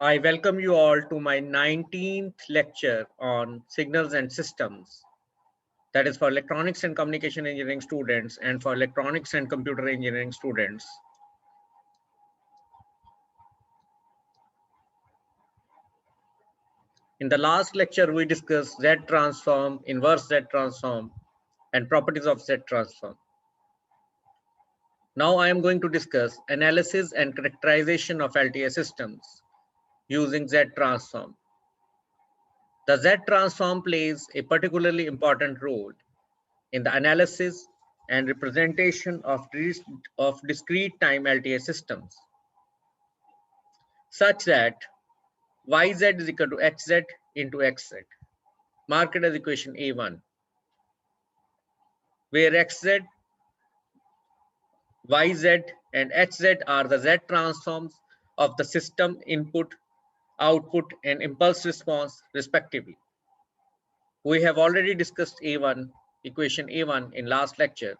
I welcome you all to my 19th lecture on signals and systems. That is for electronics and communication engineering students and for electronics and computer engineering students. In the last lecture, we discussed Z transform, inverse Z transform, and properties of Z transform. Now I am going to discuss analysis and characterization of LTI systems using Z transform. The Z transform plays a particularly important role in the analysis and representation of discrete time LTI systems, such that yz is equal to hz into xz, marked as equation A1, where xz, yz, and hz are the z transforms of the system input, output, and impulse response, respectively. We have already discussed A1, equation A1 in last lecture,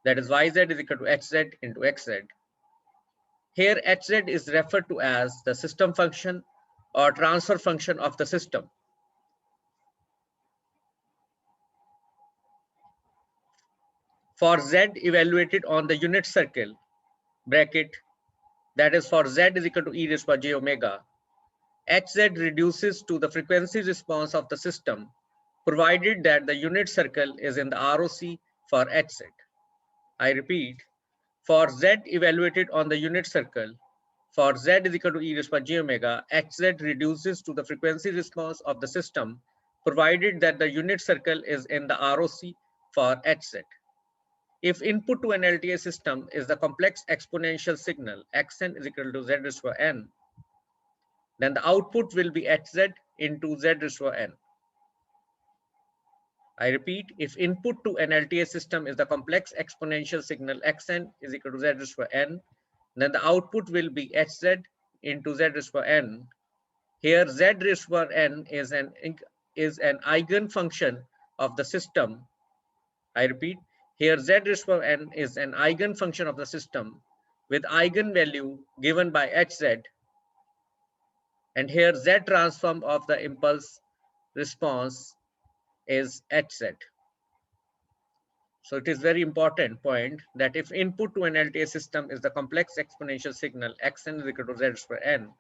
that is yz is equal to hz into xz. Here hz is referred to as the system function or transfer function of the system. For z evaluated on the unit circle bracket, that is for z is equal to e raised by j omega, hz reduces to the frequency response of the system, provided that the unit circle is in the ROC for hz. I repeat, for z evaluated on the unit circle, for z is equal to e raised by j omega, hz reduces to the frequency response of the system, provided that the unit circle is in the ROC for hz. If input to an LTI system is the complex exponential signal xn is equal to z raised to n, then the output will be hz into z raised to n. I repeat, if input to an LTI system is the complex exponential signal xn is equal to z raised to n, then the output will be hz into z raised to n. Here z raised to n is an eigenfunction of the system. I repeat, here z raised to n is an eigenfunction of the system with eigenvalue given by hz, and here z transform of the impulse response is hz. So it is very important point that if input to an LTI system is the complex exponential signal xn is equal to z raised to n,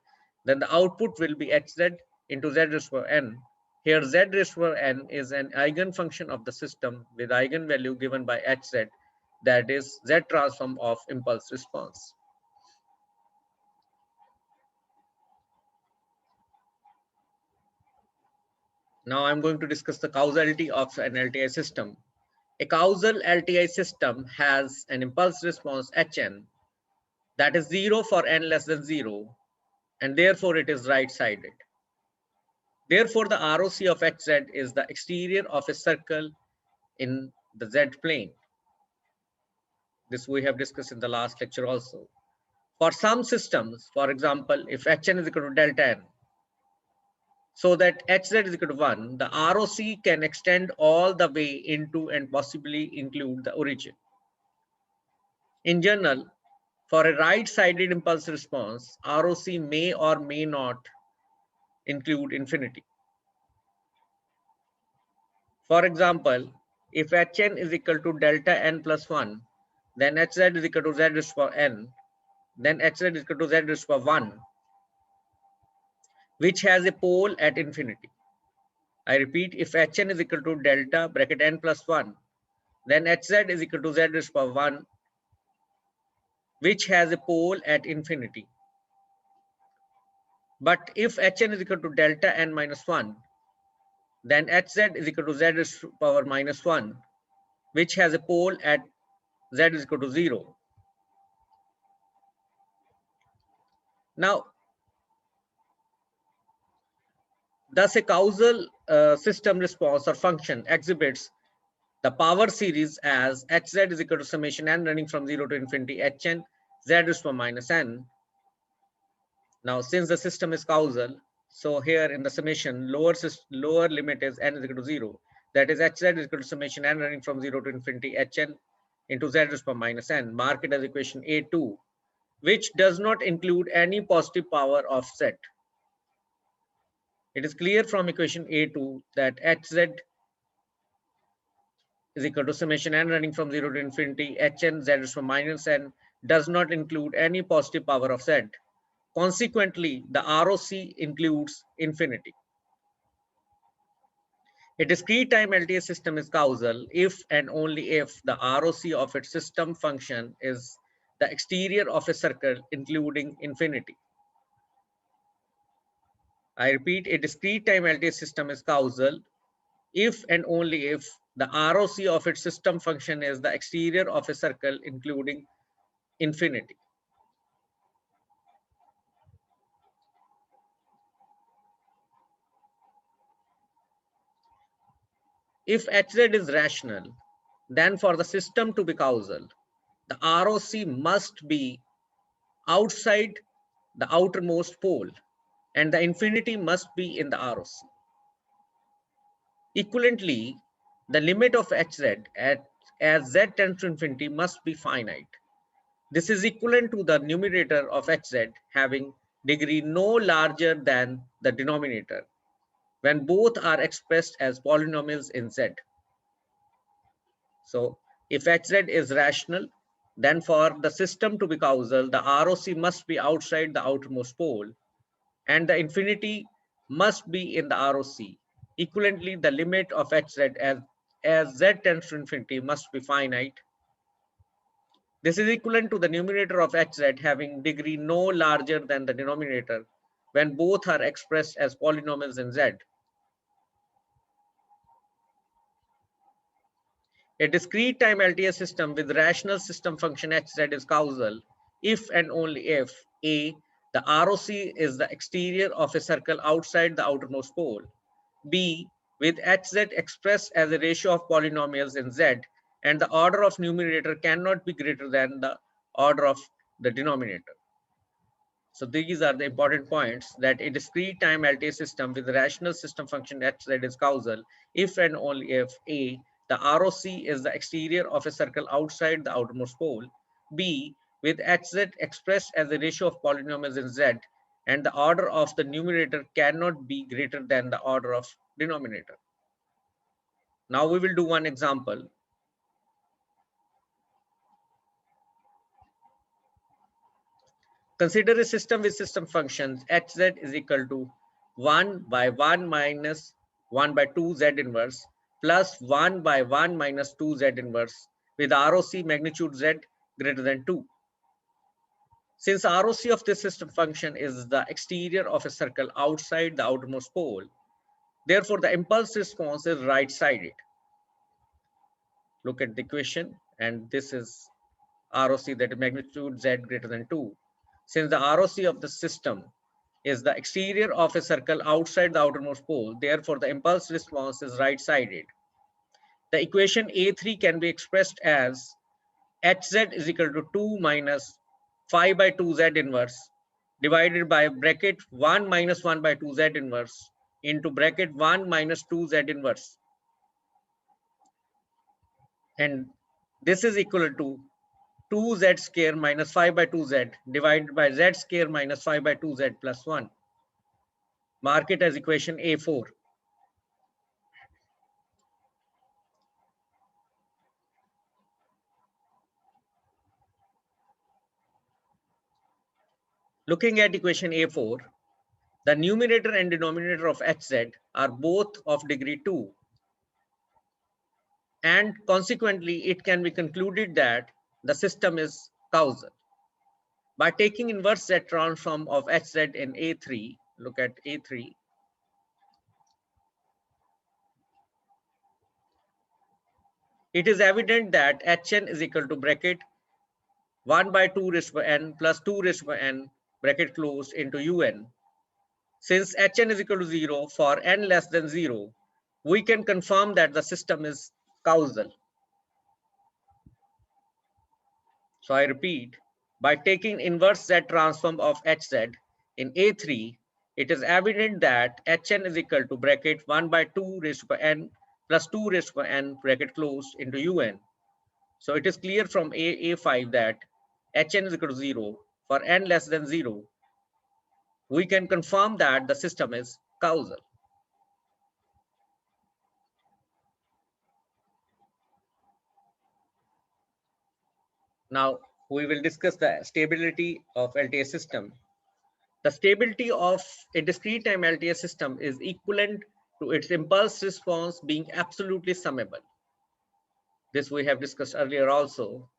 then the output will be hz into z raised to n. Here z raised to n is an eigenfunction of the system with eigenvalue given by hz, that is z transform of impulse response. Now I'm going to discuss the causality of an LTI system. A causal LTI system has an impulse response Hn that is 0 for n less than 0, and therefore it is right-sided. Therefore, the ROC of Hz is the exterior of a circle in the Z plane. This we have discussed in the last lecture also. For some systems, for example, if Hn is equal to delta n, so that Hz is equal to 1, the ROC can extend all the way into and possibly include the origin. In general, for a right-sided impulse response, ROC may or may not include infinity. For example, if Hn is equal to delta n plus 1, then Hz is equal to z raised to n, then Hz is equal to z raised to 1, which has a pole at infinity. I repeat, if Hn is equal to delta bracket n plus 1, then Hz is equal to z raised to 1, which has a pole at infinity. But if Hn is equal to delta n minus 1, then Hz is equal to z raised to power minus 1, which has a pole at z is equal to 0. Now, thus a causal system response or function exhibits the power series as hz is equal to summation n running from 0 to infinity hn z raised to minus n. Now, since the system is causal, so here in the summation, lower limit is n is equal to 0. That is hz is equal to summation n running from 0 to infinity hn into z raised to minus n, mark it as equation A2, which does not include any positive power offset. It is clear from equation A2 that Hz is equal to summation n running from 0 to infinity Hn z is from minus n does not include any positive power of z. Consequently, the ROC includes infinity. A discrete time LTI system is causal if and only if the ROC of its system function is the exterior of a circle including infinity. I repeat, a discrete time LTI system is causal if and only if the ROC of its system function is the exterior of a circle including infinity. If Hz is rational, then for the system to be causal, the ROC must be outside the outermost pole and the infinity must be in the ROC. Equivalently, the limit of Hz as z tends to infinity must be finite. This is equivalent to the numerator of Hz having degree no larger than the denominator when both are expressed as polynomials in Z. So if Hz is rational, then for the system to be causal, the ROC must be outside the outermost pole and the infinity must be in the ROC. Equivalently, the limit of Hz as Z tends to infinity must be finite. This is equivalent to the numerator of Hz having degree no larger than the denominator when both are expressed as polynomials in Z. A discrete time LTI system with rational system function Hz is causal if and only if A, the ROC is the exterior of a circle outside the outermost pole, B, with Hz expressed as a ratio of polynomials in Z, and the order of numerator cannot be greater than the order of the denominator. So these are the important points that a discrete time LTI system with rational system function Hz is causal if and only if A, the ROC is the exterior of a circle outside the outermost pole, B, with Hz expressed as a ratio of polynomials in Z, and the order of the numerator cannot be greater than the order of denominator. Now we will do one example. Consider a system with system functions Hz is equal to 1 by 1 minus 1 by 2 Z inverse plus 1 by 1 minus 2 Z inverse with ROC magnitude Z greater than 2. Since ROC of this system function is the exterior of a circle outside the outermost pole, therefore the impulse response is right-sided. Look at the equation, and this is ROC, that is magnitude Z greater than 2. Since the ROC of the system is the exterior of a circle outside the outermost pole, therefore the impulse response is right-sided. The equation A3 can be expressed as Hz is equal to 2 minus 5 by 2 Z inverse divided by bracket 1 minus 1 by 2 Z inverse into bracket 1 minus 2 Z inverse. And this is equal to 2z square minus 5 by 2z divided by z square minus 5 by 2z plus 1. Mark it as equation A4. Looking at equation A4, the numerator and denominator of Hz are both of degree 2. And consequently, it can be concluded that the system is causal. By taking inverse Z transform of Hz in A3, look at A3, it is evident that Hn is equal to bracket 1 by 2 raised to n plus 2 raised to n bracket closed into un. Since Hn is equal to 0 for n less than 0, we can confirm that the system is causal. So I repeat, by taking inverse Z transform of Hz in A3, it is evident that Hn is equal to bracket 1 by 2 raised to n plus 2 raised to n bracket closed into un. So it is clear from A5 that Hn is equal to 0 for n less than 0. We can confirm that the system is causal. Now we will discuss the stability of LTI system. The stability of a discrete time LTI system is equivalent to its impulse response being absolutely summable. This we have discussed earlier also.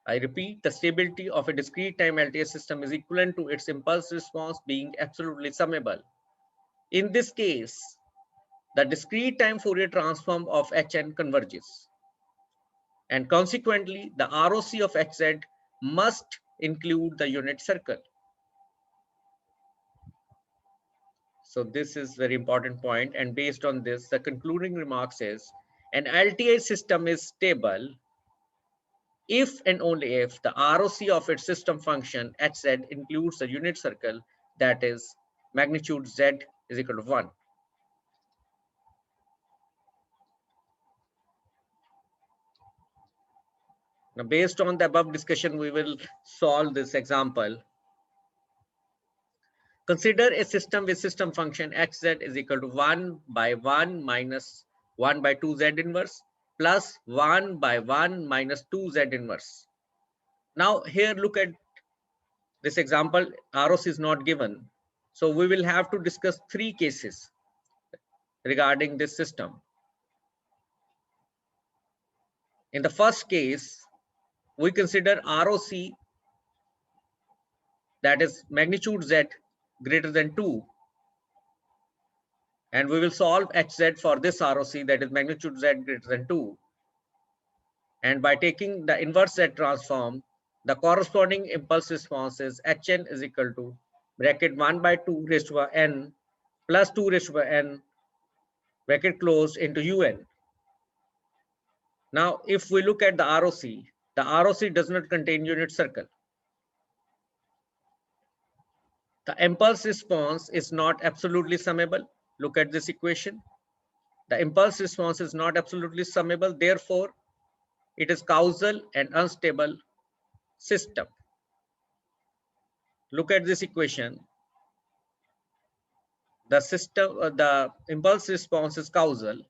I repeat, the stability of a discrete time LTI system is equivalent to its impulse response being absolutely summable. In this case, the discrete time Fourier transform of Hn converges. And consequently, the ROC of Hz must include the unit circle. So this is very important point. And based on this, the concluding remarks is an LTI system is stable if and only if the ROC of its system function Hz includes a unit circle, that is magnitude Z is equal to 1. Now, based on the above discussion, we will solve this example. Consider a system with system function Hz is equal to 1 by 1 minus 1 by 2 Z inverse plus 1 by 1 minus 2 Z inverse. Now, here look at this example, ROC is not given. So we will have to discuss 3 cases regarding this system. In the first case, we consider ROC, that is magnitude Z greater than 2. And we will solve Hz for this ROC, that is magnitude Z greater than 2. And by taking the inverse Z transform, the corresponding impulse response is Hn is equal to bracket 1 by 2 raised to the n plus 2 raised to the n bracket closed into un. Now, if we look at the ROC does not contain unit circle. The impulse response is not absolutely summable. Look at this equation. The impulse response is not absolutely summable. Therefore, it is causal and unstable system. Look at this equation. The impulse response is causal,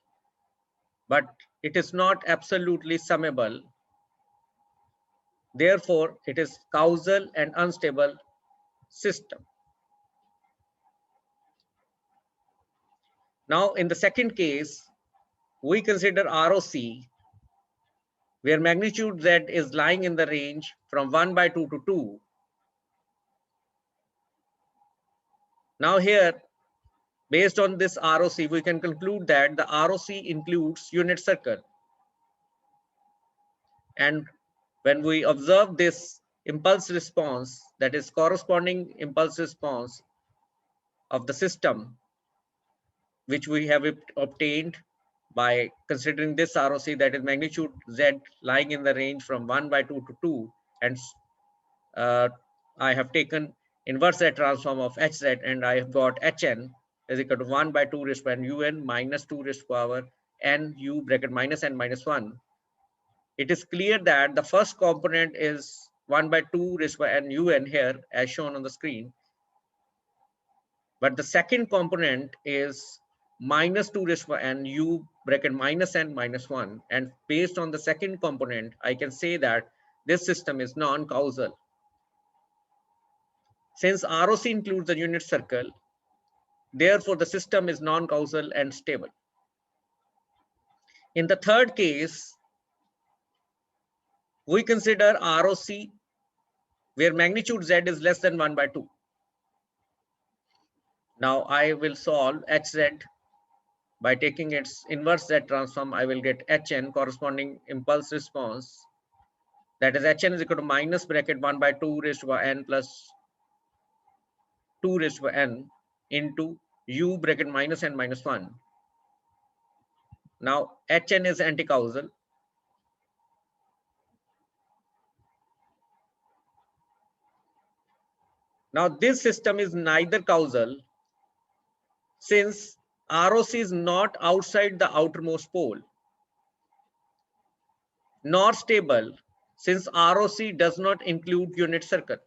but it is not absolutely summable. Therefore, it is causal and unstable system. Now, in the second case, we consider ROC, where magnitude Z is lying in the range from 1 by 2 to 2. Now here, based on this ROC, we can conclude that the ROC includes unit circle. And when we observe this impulse response, that is corresponding impulse response of the system, which we have obtained by considering this ROC, that is magnitude Z lying in the range from 1 by 2 to 2. And I have taken inverse Z transform of Hz, and I have got Hn is equal to 1 by 2 raised to n un minus 2 raised to power n u bracket minus n minus 1. It is clear that the first component is 1 by 2 raised to n un here as shown on the screen. But the second component is minus 2 raised to n u bracket minus n minus 1. And based on the second component, I can say that this system is non-causal. Since ROC includes the unit circle, therefore the system is non-causal and stable. In the third case, we consider ROC where magnitude Z is less than 1 by 2. Now I will solve Hz by taking its inverse Z transform. I will get Hn corresponding impulse response. That is Hn is equal to minus bracket 1 by 2 raised to n plus 2 raised to n into u bracket minus n minus 1. Now Hn is anti-causal. Now this system is neither causal, since ROC is not outside the outermost pole, nor stable, since ROC does not include unit circle.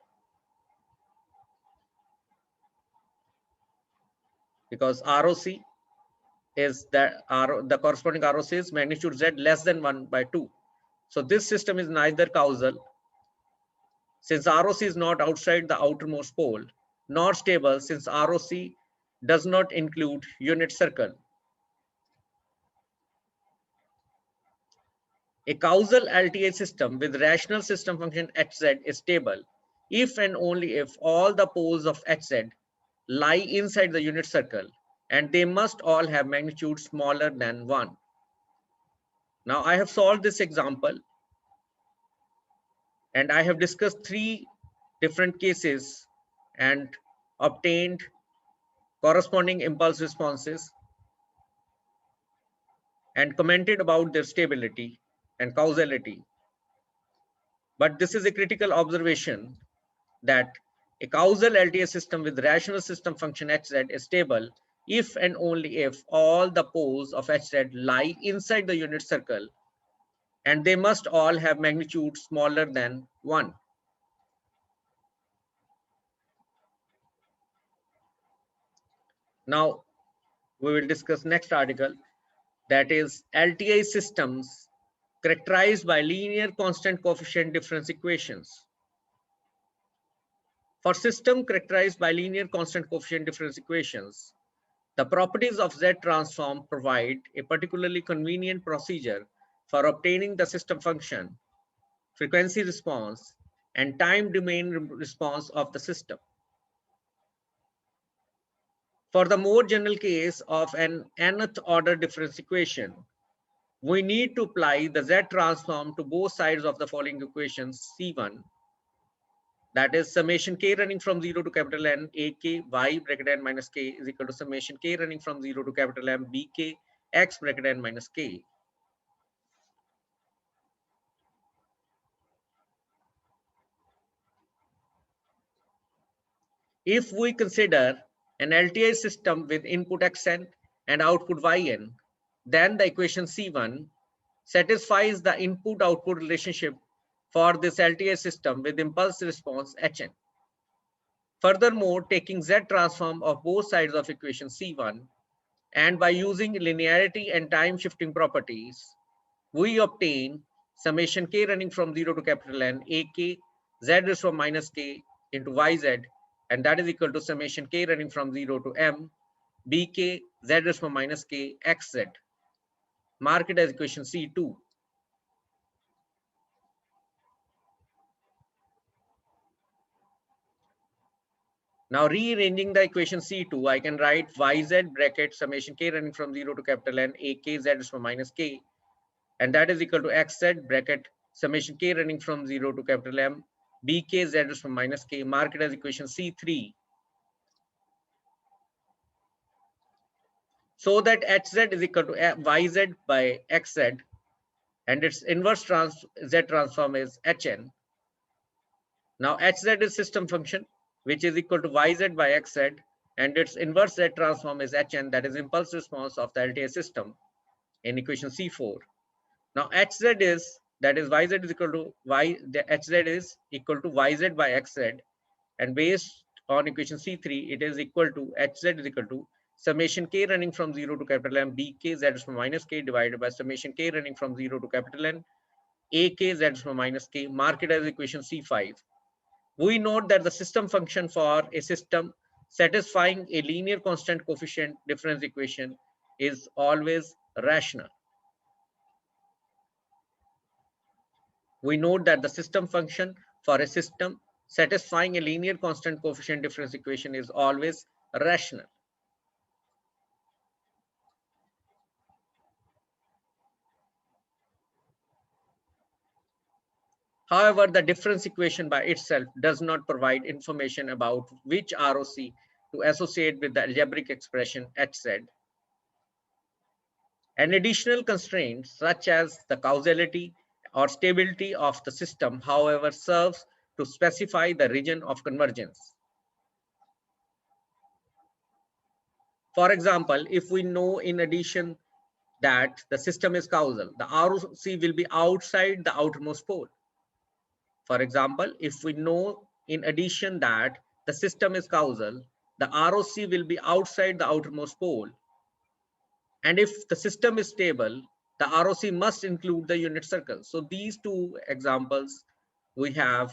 Because ROC is the corresponding ROC is magnitude Z less than 1 by 2. So this system is neither causal, since ROC is not outside the outermost pole, nor stable, since ROC does not include unit circle. A causal LTI system with rational system function Hz is stable if and only if all the poles of Hz lie inside the unit circle, and they must all have magnitude smaller than 1. Now I have solved this example and I have discussed 3 different cases and obtained corresponding impulse responses and commented about their stability and causality. But this is a critical observation that a causal LTI system with rational system function Hz is stable if and only if all the poles of Hz lie inside the unit circle, and they must all have magnitude smaller than 1. Now we will discuss next article, that is LTI systems characterized by linear constant coefficient difference equations. For system characterized by linear constant coefficient difference equations, the properties of Z transform provide a particularly convenient procedure for obtaining the system function, frequency response, and time domain response of the system. For the more general case of an nth order difference equation, we need to apply the Z transform to both sides of the following equations C1, that is summation k running from 0 to capital N a k y bracket n minus k is equal to summation k running from 0 to capital M b k x bracket n minus k. If we consider an LTI system with input xn and output yn, then the equation C1 satisfies the input-output relationship for this LTI system with impulse response Hn. Furthermore, taking Z transform of both sides of equation C1 and by using linearity and time shifting properties, we obtain summation k running from 0 to capital N ak z raised to minus k into yz, and that is equal to summation k running from 0 to m bk z raised to minus k xz. Mark it as equation C2. Now rearranging the equation C2, I can write yz bracket summation k running from 0 to capital N ak z raised to minus k, and that is equal to xz bracket summation k running from 0 to capital M bk z raised to minus k. Mark it as equation C3. So that hz is equal to yz by xz, and its inverse z transform is hn. Now hz is system function, which is equal to yz by xz, and its inverse z transform is hn, that is impulse response of the LTI system in equation C4. Now hz is, that is yz is equal to the hz is equal to yz by xz, and based on equation C3, it is equal to hz is equal to summation k running from 0 to capital M bk z to minus k divided by summation k running from 0 to capital N ak z to minus k. Mark it as equation C5. We note that the system function for a system satisfying a linear constant coefficient difference equation is always rational. We note that the system function for a system satisfying a linear constant coefficient difference equation is always rational. However, the difference equation by itself does not provide information about which ROC to associate with the algebraic expression Hz. An additional constraint, such as the causality or stability of the system, however, serves to specify the region of convergence. For example, if we know in addition that the system is causal, the ROC will be outside the outermost pole. For example, if we know in addition that the system is causal, the ROC will be outside the outermost pole. And if the system is stable, the ROC must include the unit circle. So these two examples we have,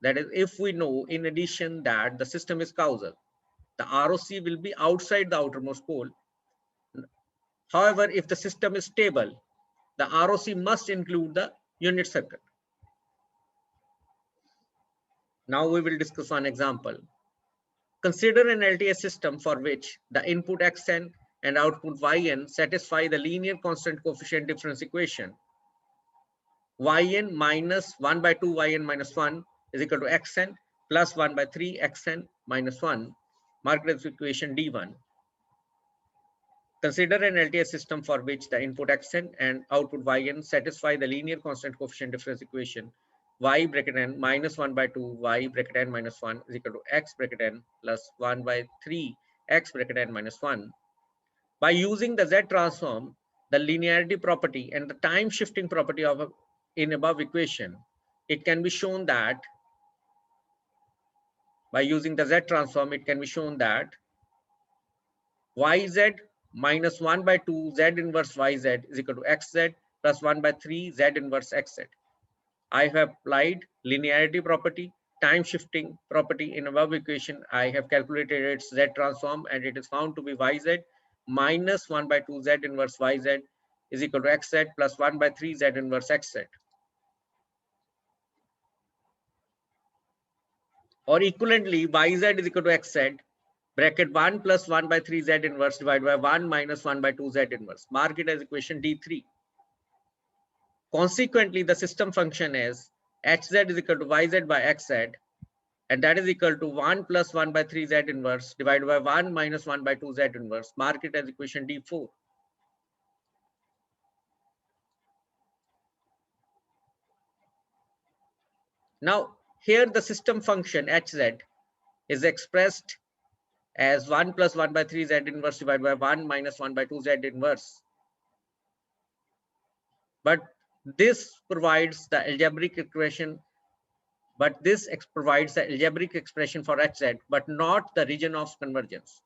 that is, if we know in addition that the system is causal, the ROC will be outside the outermost pole. However, if the system is stable, the ROC must include the unit circle. Now we will discuss one example. Consider an LTI system for which the input xn and output yn satisfy the linear constant coefficient difference equation. Yn minus 1 by 2 yn minus 1 is equal to xn plus 1 by 3 xn minus 1, marked as equation D1. Consider an LTI system for which the input xn and output yn satisfy the linear constant coefficient difference equation. Y bracket n minus 1 by 2 y bracket n minus 1 is equal to x bracket n plus 1 by 3 x bracket n minus 1. By using the Z transform, the linearity property and the time shifting property of in above equation, it can be shown that by using the Z transform, it can be shown that yz minus 1 by 2 z inverse yz is equal to xz plus 1 by 3 z inverse xz. I have applied linearity property, time shifting property in above equation. I have calculated its Z transform and it is found to be yz minus 1 by 2 z inverse yz is equal to xz plus 1 by 3 z inverse xz. Or equivalently, yz is equal to xz bracket 1 plus 1 by 3 z inverse divided by 1 minus 1 by 2 z inverse. Mark it as equation D3. Consequently, the system function is hz is equal to yz by xz, and that is equal to 1 plus 1 by 3 z inverse divided by 1 minus 1 by 2 z inverse. Mark it as equation D4. Now, here the system function hz is expressed as 1 plus 1 by 3 z inverse divided by 1 minus 1 by 2 z inverse. But this provides the algebraic equation, provides the algebraic expression for hz, but not the region of convergence.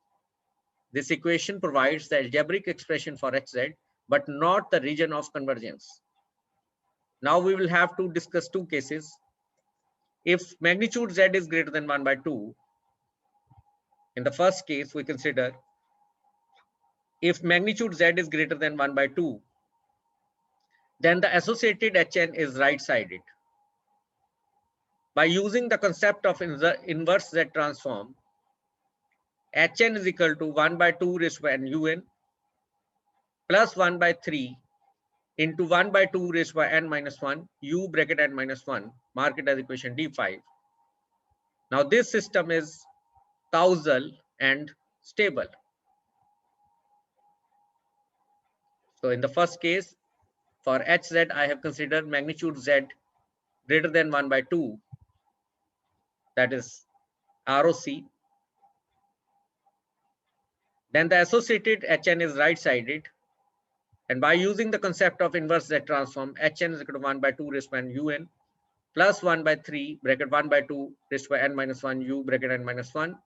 This equation provides the algebraic expression for hz, but not the region of convergence. Now we will have to discuss two cases. If magnitude z is greater than 1 by 2, in the first case we consider, if magnitude z is greater than 1 by 2, then the associated Hn is right-sided. By using the concept of inverse Z transform, Hn is equal to 1 by 2 raised by n un plus 1 by 3 into 1 by 2 raised by n minus 1 u bracket n minus 1, mark it as equation D5. Now this system is causal and stable. So in the first case, for Hz, I have considered magnitude Z greater than 1 by 2, that is ROC. Then the associated Hn is right-sided. And by using the concept of inverse Z transform, Hn is equal to 1 by 2 raised by n un plus 1 by 3 bracket 1 by 2 raised by n minus 1 u bracket n minus 1.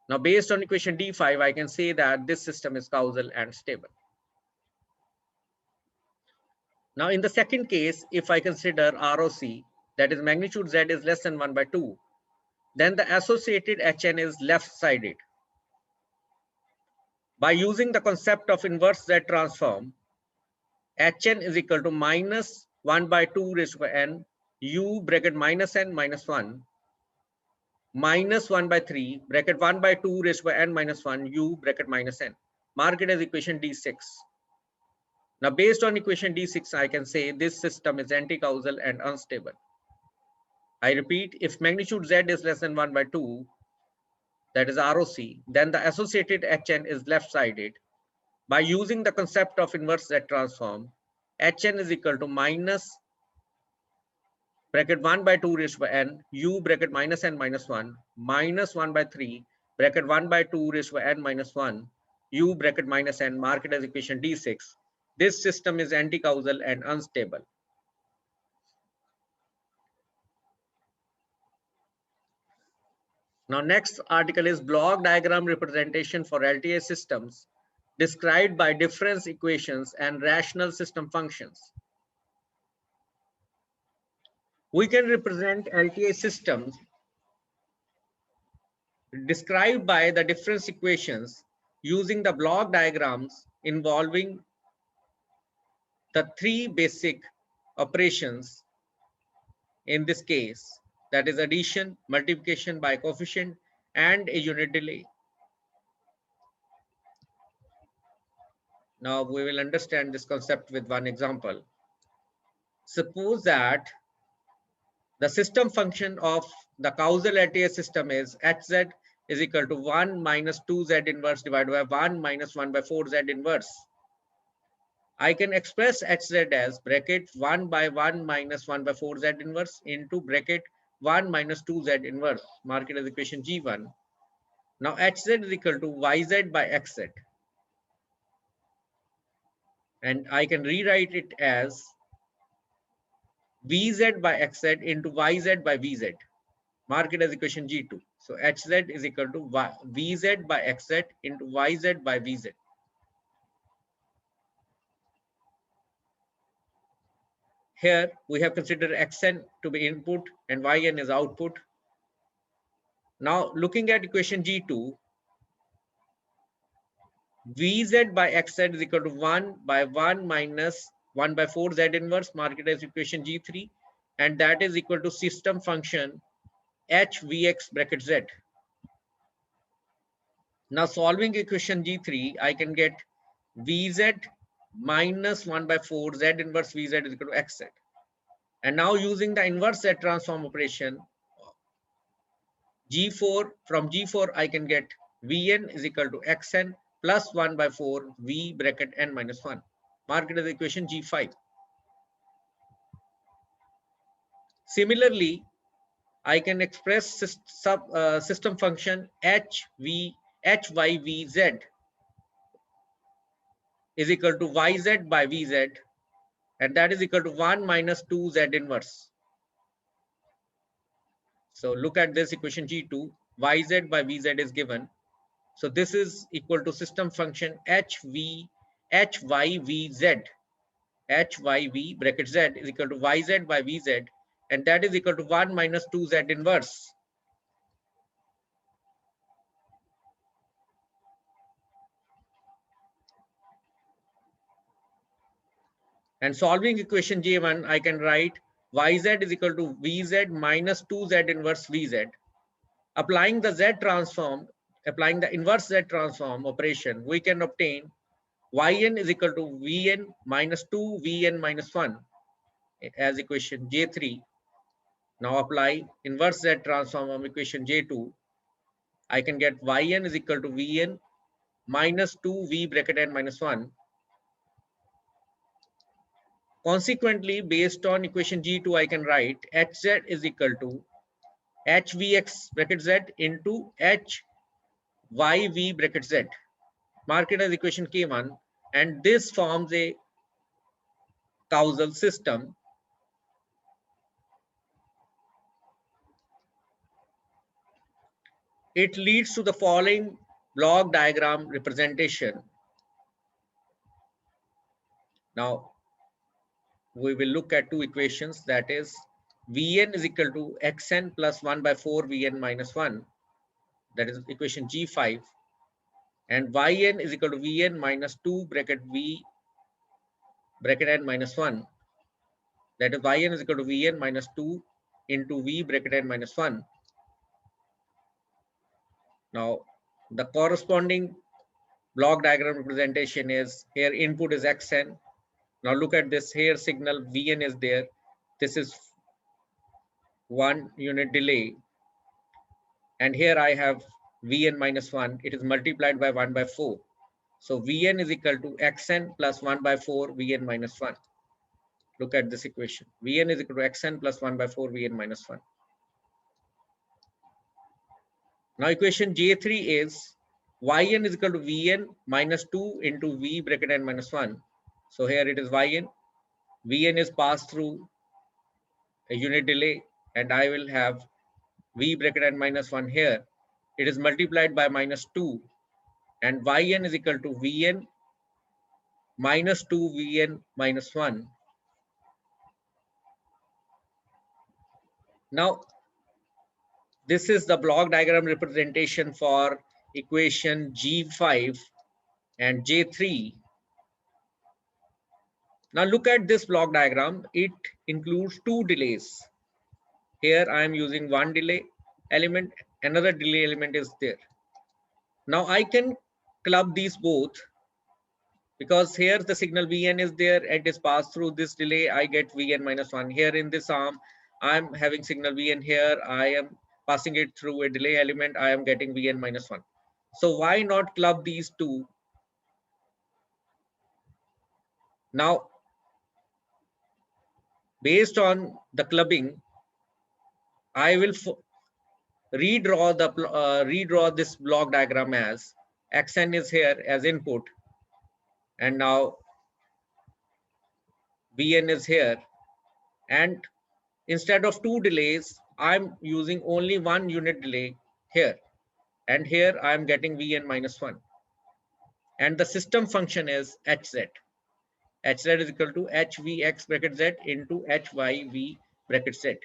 Now, based on equation D5, I can say that this system is causal and stable. Now, in the second case, if I consider ROC, that is magnitude Z is less than 1 by 2, then the associated Hn is left-sided. By using the concept of inverse Z transform, Hn is equal to minus 1 by 2 raised by n u bracket minus n minus 1 minus 1 by 3 bracket 1 by 2 raised by n minus 1 u bracket minus n. Mark it as equation D6. Now, based on equation D6, I can say this system is anti-causal and unstable. I repeat, if magnitude Z is less than 1 by 2, that is ROC, then the associated Hn is left-sided. By using the concept of inverse Z transform, Hn is equal to minus bracket 1 by 2 raised by n u bracket minus n minus 1 minus 1 by 3 bracket 1 by 2 raised by n minus 1 u bracket minus n, mark it as equation D6. This system is anti-causal and unstable. Now, next article is block diagram representation for LTI systems described by difference equations and rational system functions. We can represent LTI systems described by the difference equations using the block diagrams involving the three basic operations in this case, that is addition, multiplication by coefficient, and a unit delay. Now we will understand this concept with one example. Suppose that the system function of the causal LTI system is hz is equal to 1 minus 2z inverse divided by 1 minus 1 by 4z inverse. I can express hz as bracket 1 by 1 minus 1 by 4z inverse into bracket 1 minus 2z inverse. Mark it as equation G1. Now hz is equal to yz by xz. And I can rewrite it as vz by xz into yz by vz. Mark it as equation G2. So hz is equal to vz by xz into yz by vz. Here we have considered xn to be input and yn is output. Now looking at equation G2, vz by xz is equal to 1 by 1 minus 1 by 4z inverse, mark it as equation G3, and that is equal to system function hvx bracket z. Now solving equation G3, I can get vz minus 1 by 4 z inverse vz is equal to xz. And now using the inverse Z transform operation, G4, from G4 I can get Vn is equal to Xn plus 1 by 4 V bracket n minus 1. Mark it as equation G5. Similarly, I can express system function HYVZ is equal to YZ by VZ, and that is equal to 1 minus 2Z inverse. So look at this equation G2, yz by vz is given. So this is equal to system function hyvz, hyv bracket z is equal to yz by vz, and that is equal to 1 minus 2z inverse. And solving equation J1, I can write yz is equal to vz minus 2z inverse vz. Applying the z transform, applying the inverse z transform operation, we can obtain yn is equal to vn minus 2 vn minus 1 as equation J3. Now apply inverse z transform of equation J2. I can get yn is equal to vn minus 2 v bracket n minus 1. Consequently, based on equation G2, I can write hz is equal to hvx bracket z into hyv bracket z. Mark it as equation K1, and this forms a causal system. It leads to the following block diagram representation. Now we will look at two equations, that is Vn is equal to xn plus 1 by 4 Vn minus 1, that is equation G5, and Yn is equal to Vn minus 2 bracket V bracket n minus 1, that is Yn is equal to Vn minus 2 into V bracket n minus 1. Now the corresponding block diagram representation is, here input is xn. Now look at this, here signal Vn is there. This is 1 unit delay. And here I have Vn minus 1. It is multiplied by 1 by 4. So Vn is equal to xn plus 1 by 4 Vn minus 1. Look at this equation. Vn is equal to xn plus 1 by 4 Vn minus 1. Now equation J3 is Yn is equal to Vn minus 2 into V bracket n minus 1. So here it is Yn. Vn is passed through a unit delay, and I will have V bracket n minus 1 here. It is multiplied by minus 2 and yn is equal to vn minus 2 vn minus 1. Now this is the block diagram representation for equation G5 and J3. Now look at this block diagram. It includes two delays. Here I am using one delay element, another delay element is there. Now I can club these both because here the signal Vn is there, it is passed through this delay, I get Vn minus 1. Here in this arm, I'm having signal Vn here, I am passing it through a delay element, I am getting Vn minus 1. So why not club these two? Now, based on the clubbing, I will redraw this block diagram as Xn is here as input, and now Vn is here, and instead of two delays, I'm using only 1 unit delay here, and here I'm getting Vn minus 1, and the system function is Hz. Hz is equal to Hvx bracket z into Hyv bracket z,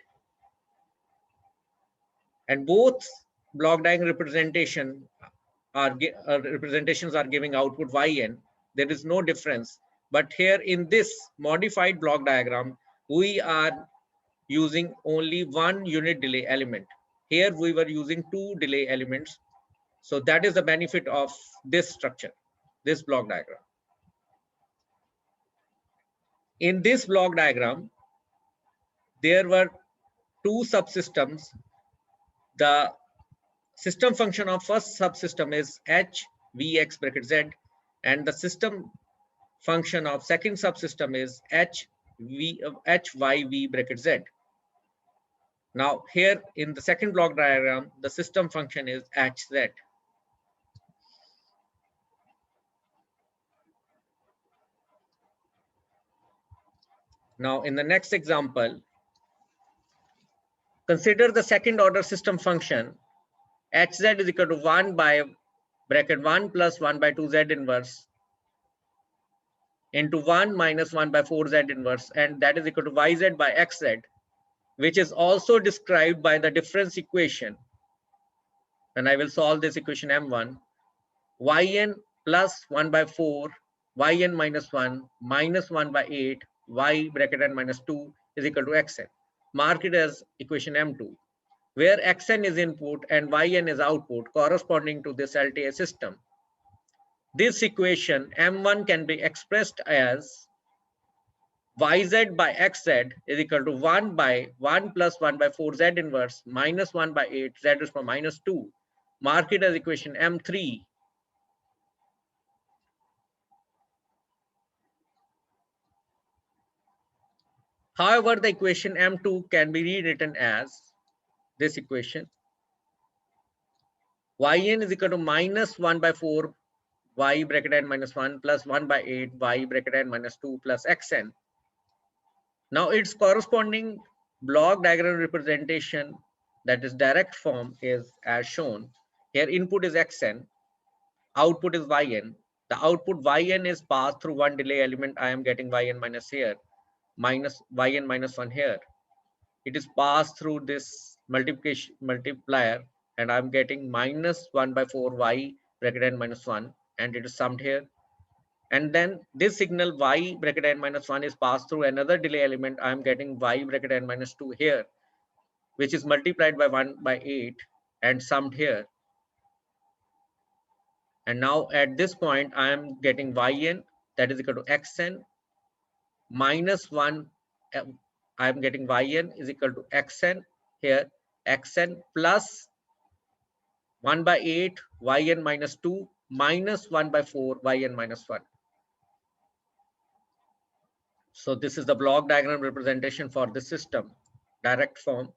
and both block diagram representations are giving output yn. There is no difference, but here in this modified block diagram, we are using only 1 unit delay element. Here we were using 2 delay elements. So that is the benefit of this structure, this block diagram. In this block diagram, there were two subsystems. The system function of first subsystem is Hvx bracket z, and the system function of second subsystem is Hyv bracket z. Now here in the second block diagram, the system function is Hz. Now in the next example, consider the second order system function Hz is equal to 1 by bracket 1 plus 1 by 2 z inverse into 1 minus 1 by 4 z inverse, and that is equal to yz by xz, which is also described by the difference equation. And I will solve this equation m1, yn plus 1 by 4, yn minus 1 minus 1 by 8, y bracket n minus 2 is equal to xn. Mark it as equation m2, where xn is input and yn is output corresponding to this LTI system. This equation m1 can be expressed as yz by xz is equal to 1 by 1 plus 1 by 4 z inverse minus 1 by 8 z is for minus 2. Mark it as equation m3. However, the equation m2 can be rewritten as this equation. Yn is equal to minus 1 by 4 y bracket n minus 1 plus 1 by 8 y bracket n minus 2 plus xn. Now its corresponding block diagram representation, that is direct form, is as shown. Here input is xn, output is yn. The output yn is passed through one delay element. I am getting yn minus here, minus yn minus 1 here. It is passed through this multiplier, and I'm getting minus 1 by 4 y bracket n minus 1, and it is summed here. And then this signal y bracket n minus 1 is passed through another delay element. I'm getting y bracket n minus 2 here, which is multiplied by 1 by 8 and summed here. And now at this point, I am getting yn, that is equal to xn minus 1. I am getting yn is equal to xn here, xn plus 1 by 8 yn minus 2 minus 1 by 4 yn minus 1. So this is the block diagram representation for the system, direct form.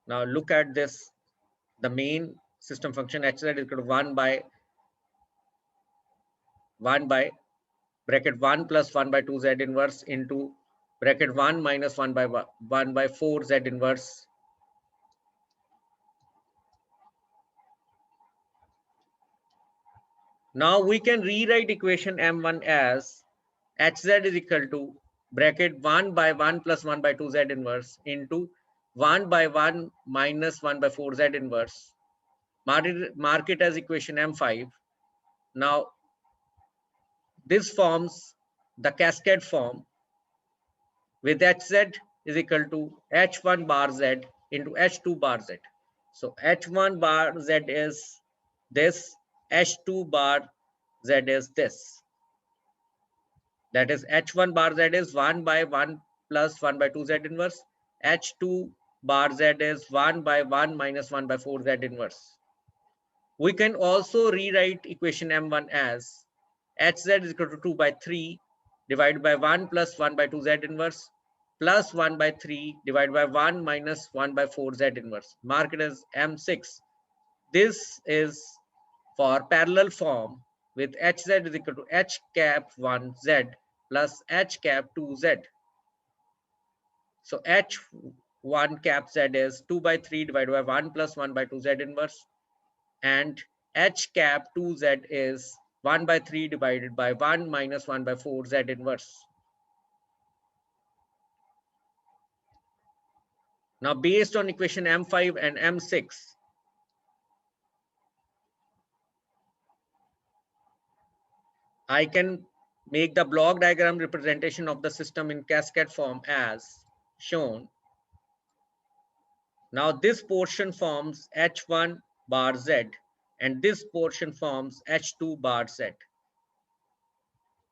Now look at this, the main system function Hz is equal to 1 by bracket 1 plus 1 by 2 z inverse into bracket 1 minus 1 by 4 z inverse Now we can rewrite equation M1 as hz is equal to bracket 1 by 1 plus 1 by 2 z inverse into 1 by 1 minus 1 by 4 z inverse. Mark it as equation M5. Now this forms the cascade form with hz is equal to h1 bar z into h2 bar z. So h1 bar z is this, h2 bar z is this. That is h1 bar z is 1 by 1 plus 1 by 2 z inverse. H2 bar z is 1 by 1 minus 1 by 4 z inverse. We can also rewrite equation M1 as hz is equal to 2 by 3 divided by 1 plus 1 by 2 z inverse plus 1 by 3 divided by 1 minus 1 by 4 z inverse. Mark it as M6. This is for parallel form with hz is equal to h cap 1 z plus h cap 2 z. So h1 cap z is 2 by 3 divided by 1 plus 1 by 2 z inverse, and h cap 2z is 1 by 3 divided by 1 minus 1 by 4 z inverse. Now based on equation M5 and M6, I can make the block diagram representation of the system in cascade form as shown. Now this portion forms h1 bar z and this portion forms h2 bar z.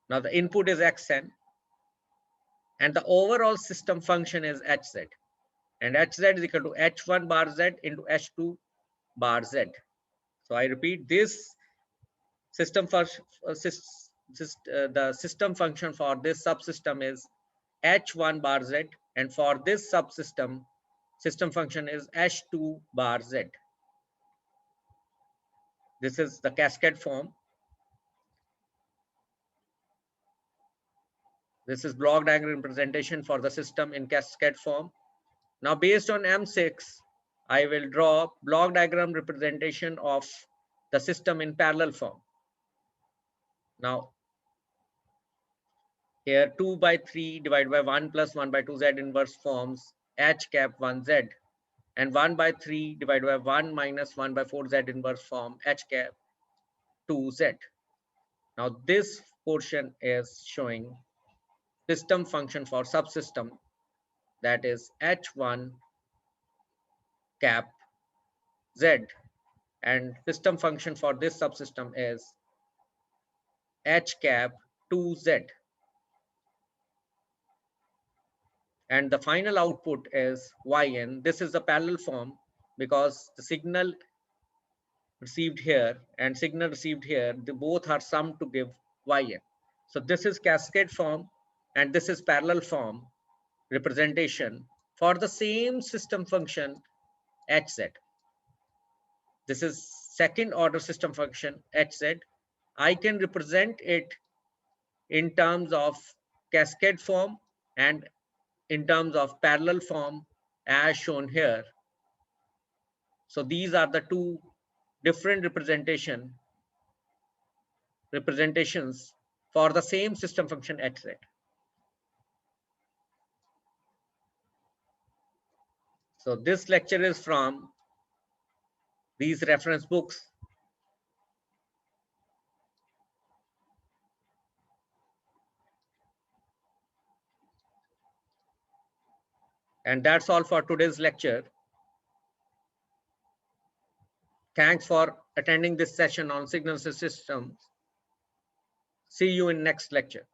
Now the input is xn and the overall system function is hz, and hz is equal to h1 bar z into h2 bar z. So I repeat, this system for the system function for this subsystem is h1 bar z, and for this subsystem system function is h2 bar z. This is the cascade form. This is block diagram representation for the system in cascade form. Now based on M6, I will draw block diagram representation of the system in parallel form. Now here 2 by 3 divided by 1 plus 1 by 2 z inverse forms h cap 1 z, and 1 by 3 divided by 1 minus 1 by 4 z inverse form h cap 2 z. Now this portion is showing system function for subsystem, that is h1 cap z, and system function for this subsystem is h cap 2z, and the final output is yn. This is the parallel form because the signal received here and signal received here, they both are summed to give yn. So this is cascade form and this is parallel form representation for the same system function hz. This is second order system function hz. I can represent it in terms of cascade form and in terms of parallel form as shown here. So these are the two different representations for the same system function hz. So this lecture is from these reference books. And that's all for today's lecture. Thanks for attending this session on signal systems. See you in next lecture.